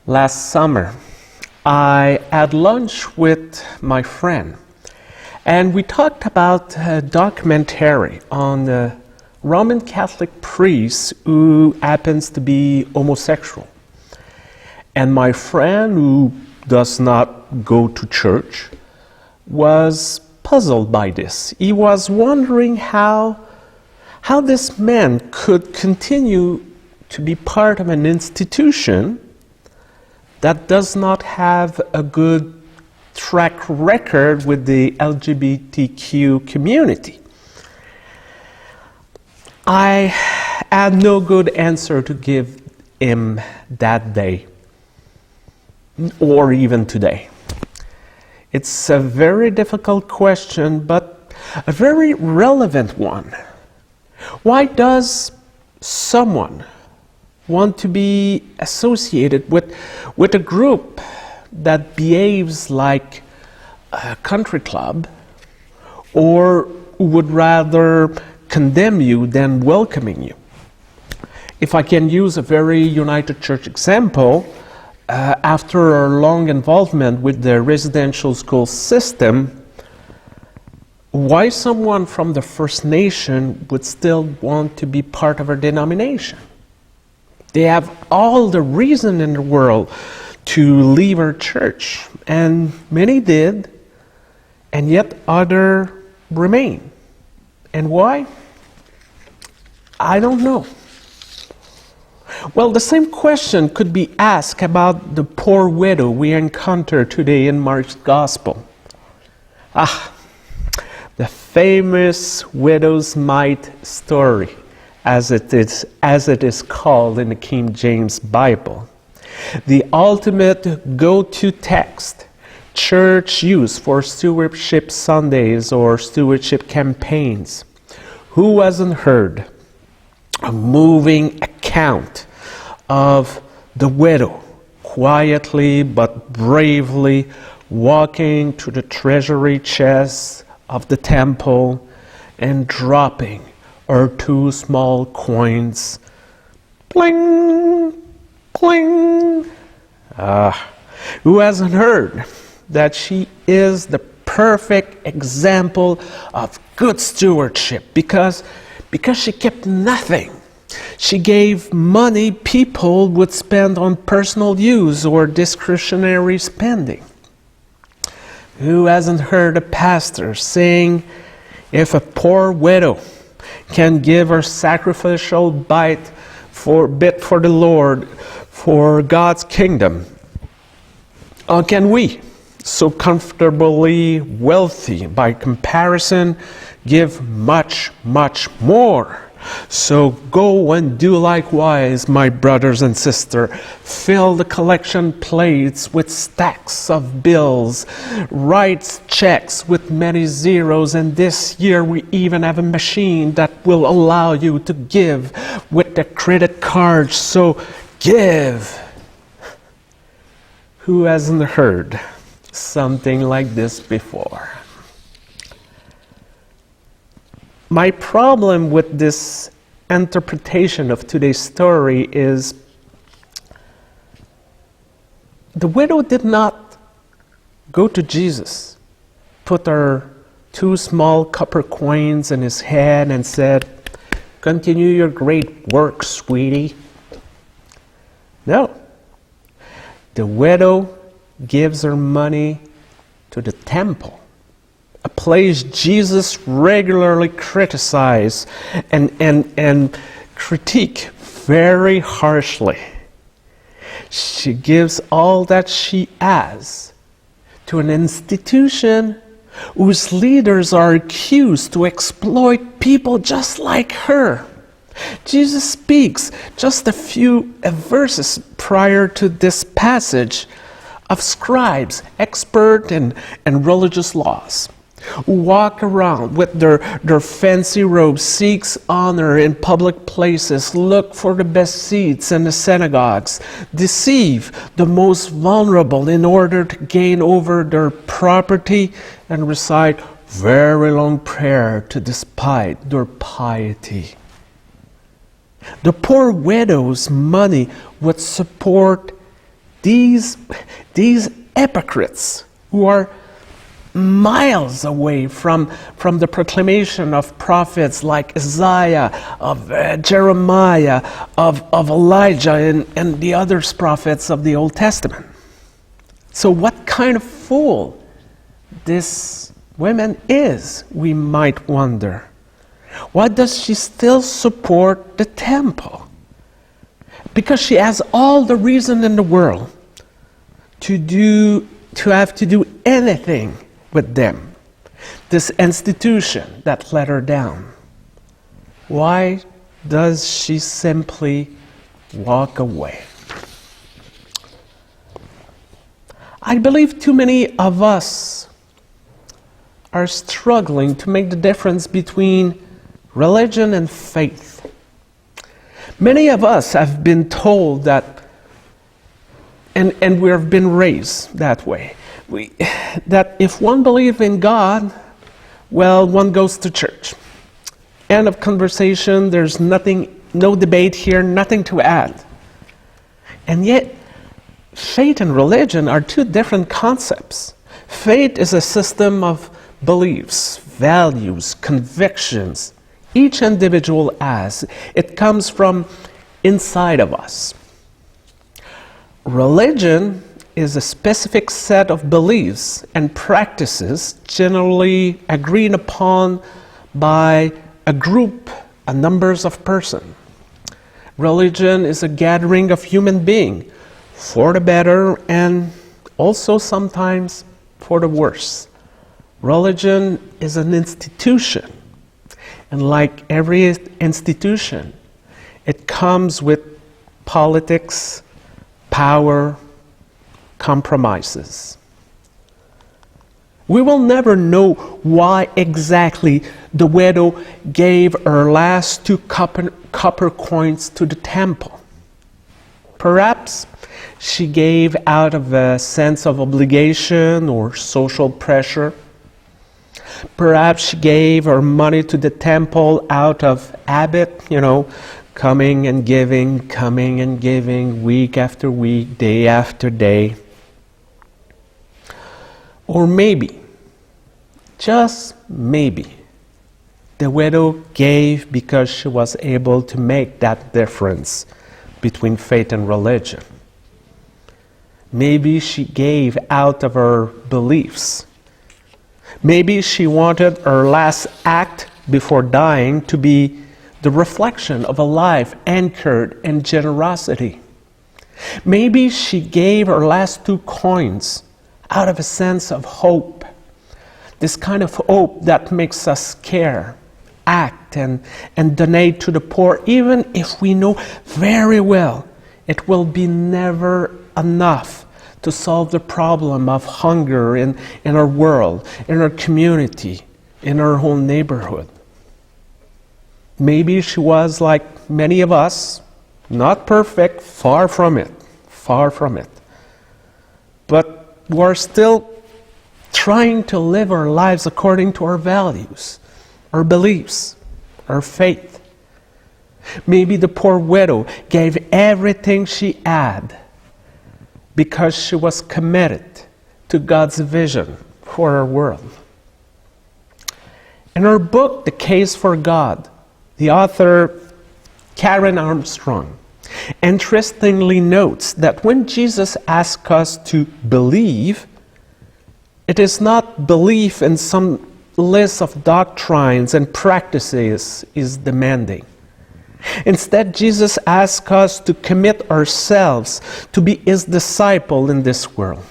Last summer, I had lunch with my friend, and we talked about a documentary on a Roman Catholic priest who happens to be homosexual. And my friend, who does not go to church, was puzzled by this. He was wondering how this man could continue to be part of an institution that does not have a good track record with the LGBTQ community. I had no good answer to give him that day, or even today. It's a very difficult question, but a very relevant one. Why does someone want to be associated with a group that behaves like a country club, or would rather condemn you than welcoming you? If I can use a very United Church example, after our long involvement with the residential school system, why someone from the First Nation would still want to be part of our denomination? They have all the reason in the world to leave our church, and many did, and yet others remain. And why? I don't know. Well, the same question could be asked about the poor widow we encounter today in Mark's Gospel. The famous widow's mite story, as it is called in the King James Bible. The ultimate go-to text church use for stewardship Sundays or stewardship campaigns. Who hasn't heard a moving account of the widow quietly but bravely walking to the treasury chest of the temple and dropping her 2 small coins? Pling, pling. Who hasn't heard that she is the perfect example of good stewardship because she kept nothing? She gave money people would spend on personal use or discretionary spending. Who hasn't heard a pastor saying, if a poor widow can give her sacrificial bit for the Lord, for God's kingdom, how can we, so comfortably wealthy by comparison, give much, much more? So go and do likewise, my brothers and sisters. Fill the collection plates with stacks of bills, write checks with many zeros, and this year we even have a machine that will allow you to give with the credit card. So give. Who hasn't heard something like this before? My problem with this interpretation of today's story is the widow did not go to Jesus, put her 2 small copper coins in his hand and said, "Continue your great work, sweetie." No. The widow gives her money to the temple, a place Jesus regularly criticized and critique very harshly. She gives all that she has to an institution whose leaders are accused to exploit people just like her. Jesus speaks just a few verses prior to this passage of scribes, expert in religious laws, who walk around with their fancy robes, seeks honor in public places, look for the best seats in the synagogues, deceive the most vulnerable in order to gain over their property, and recite very long prayer to despite their piety. The poor widow's money would support these hypocrites who are miles away from the proclamation of prophets like Isaiah, of Jeremiah, of Elijah, and the other prophets of the Old Testament. So what kind of fool this woman is, we might wonder. Why does she still support the temple? Because she has all the reason in the world to have to do anything with them. This institution that let her down. Why does she simply walk away? I believe too many of us are struggling to make the difference between religion and faith. Many of us have been told that, and we have been raised that way, that if one believes in God, well, one goes to church. End of conversation, there's nothing, no debate here, nothing to add. And yet, faith and religion are two different concepts. Faith is a system of beliefs, values, convictions, each individual has. It comes from inside of us. Religion is a specific set of beliefs and practices generally agreed upon by a group, a numbers of persons. Religion is a gathering of human beings for the better and also sometimes for the worse. Religion is an institution, and like every institution, it comes with politics, power, compromises. We will never know why exactly the widow gave her last 2 copper coins to the temple. Perhaps she gave out of a sense of obligation or social pressure. Perhaps she gave her money to the temple out of habit, coming and giving week after week, day after day. Or maybe, just maybe, the widow gave because she was able to make that difference between faith and religion. Maybe she gave out of her beliefs. Maybe she wanted her last act before dying to be the reflection of a life anchored in generosity. Maybe she gave her last 2 coins out of a sense of hope. This kind of hope that makes us care, act, and donate to the poor, even if we know very well it will be never enough to solve the problem of hunger in our world, in our community, in our whole neighborhood. Maybe she was like many of us, not perfect, far from it. But we're still trying to live our lives according to our values, our beliefs, our faith. Maybe the poor widow gave everything she had because she was committed to God's vision for our world. In her book, The Case for God, the author Karen Armstrong interestingly notes that when Jesus asks us to believe, it is not belief in some list of doctrines and practices is demanding. Instead, Jesus asks us to commit ourselves to be His disciple in this world.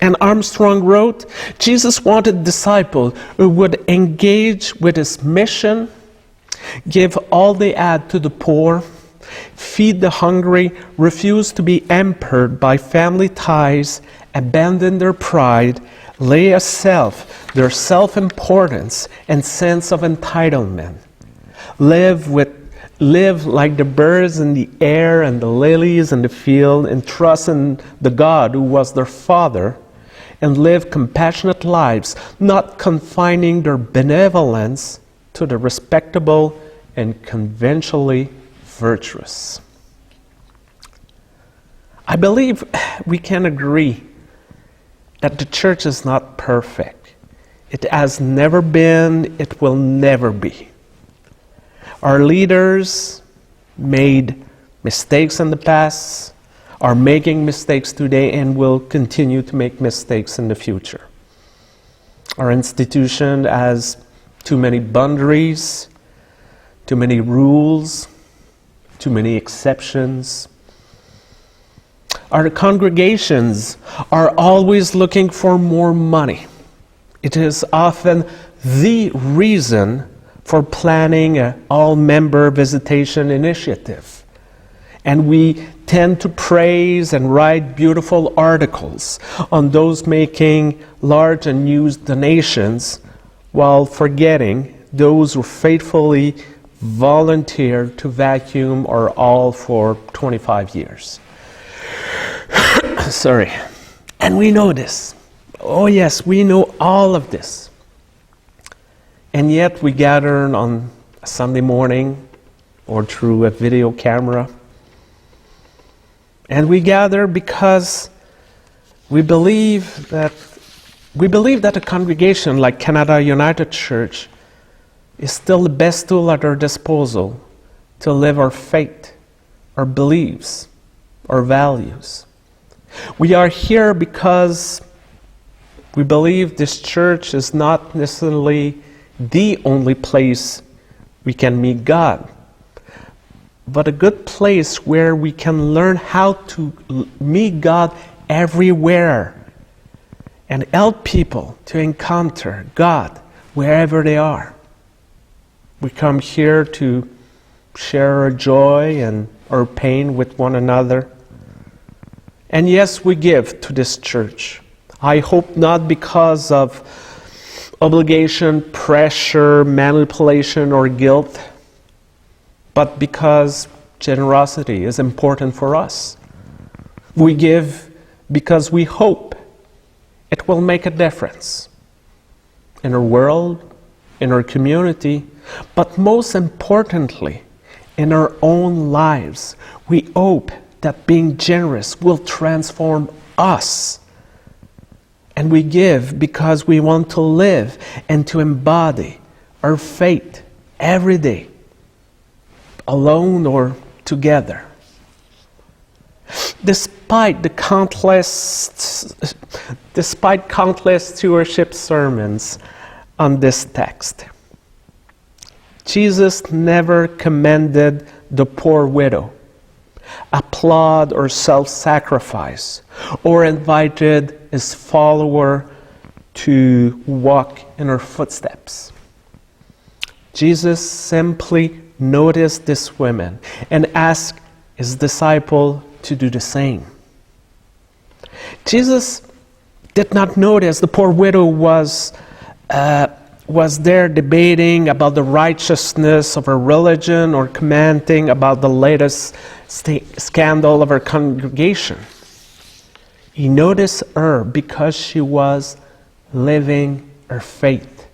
And Armstrong wrote, Jesus wanted disciples who would engage with His mission, give all they had to the poor, feed the hungry, refuse to be hampered by family ties, abandon their pride, lay aside their self-importance and sense of entitlement, live like the birds in the air and the lilies in the field, and trust in the God who was their Father, and live compassionate lives, not confining their benevolence to the respectable and conventionally virtuous. I believe we can agree that the church is not perfect. It has never been, it will never be. Our leaders made mistakes in the past, are making mistakes today, and will continue to make mistakes in the future. Our institution has too many boundaries, too many rules, too many exceptions. Our congregations are always looking for more money. It is often the reason for planning an all-member visitation initiative. And we tend to praise and write beautiful articles on those making large and huge donations while forgetting those who faithfully volunteer to vacuum our hall for 25 years. Sorry. And we know this. Oh yes, we know all of this. And yet we gather on a Sunday morning or through a video camera. And we gather because we believe that a congregation like Kanata United Church is still the best tool at our disposal to live our faith, our beliefs, our values. We are here because we believe this church is not necessarily the only place we can meet God, but a good place where we can learn how to meet God everywhere and help people to encounter God wherever they are. We come here to share our joy and our pain with one another. And yes, we give to this church. I hope not because of obligation, pressure, manipulation, or guilt, but because generosity is important for us. We give because we hope it will make a difference in our world, in our community, but most importantly, in our own lives. We hope that being generous will transform us. And we give because we want to live and to embody our faith every day, alone or together. Despite countless stewardship sermons on this text, Jesus never commended the poor widow, applauded or self-sacrifice, or invited his follower to walk in her footsteps. Jesus simply noticed this woman and asked his disciple to do the same. Jesus did not notice the poor widow was there debating about the righteousness of her religion or commenting about the latest scandal of her congregation. He noticed her because she was living her faith.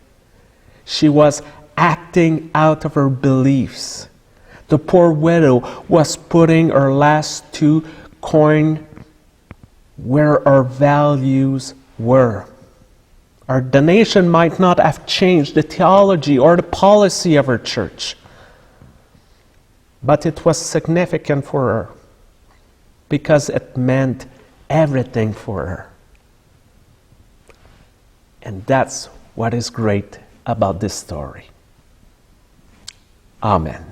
She was acting out of her beliefs. The poor widow was putting her last 2 coins where our values were. Our donation might not have changed the theology or the policy of her church, but it was significant for her because it meant everything for her. And that's what is great about this story. Amen.